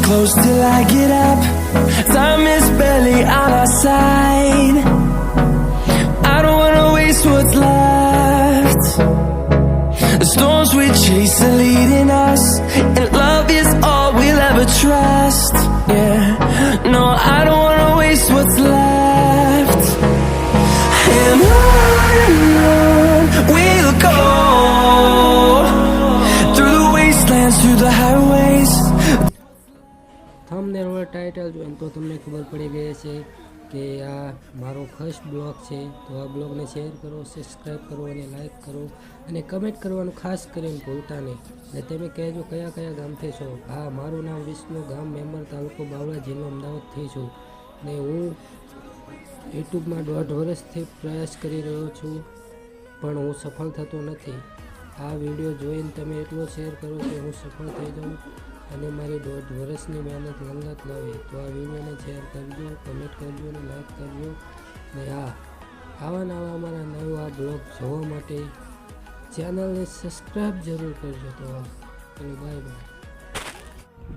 close till I get up. Time is barely on our side. I don't wanna waste what's left. The storms we chase are leading us, and love is all we'll ever trust. Yeah, no, I don't wanna waste what's left. And on we'll go, through the wastelands, through the highways. Thumbnail પર title જોઈને તો તમને ખબર પડી ગઈ છે કે આ મારો ફર્સ્ટ બ્લોગ છે. તો આ બ્લોગને શેર કરો, સબસ્ક્રાઈબ કરો અને લાઈક કરો અને કમેન્ટ કરવાનું ખાસ કરીને ભૂલતા નહીં. અને તમે કહેજો કયા કયા ગામથી છો. હા, મારું નામ વિષ્ણુ, ગામ મેમ્બર, તાલુકો બાવળા, જિલ્લો અમદાવાદથી છું. ને હું યુટ્યુબમાં 1.5 વર્ષથી પ્રયાસ કરી રહ્યો છું, પણ હું સફળ થતો નથી. આ વિડીયો જોઈને તમે એટલો શેર કરો કે હું સફળ થઈ જાઉં અને મારી 1.5 વર્ષની મહેનત લંગત લાવે. તો આ વિડીયોને શેર કરજો, કમેન્ટ કરજો અને લાઈક કરજો. ને આવા નવા અમારા નવા બ્લોગ જોવા માટે ચેનલને સબસ્ક્રાઈબ જરૂર કરજો. તો ચલો, બાય બાય.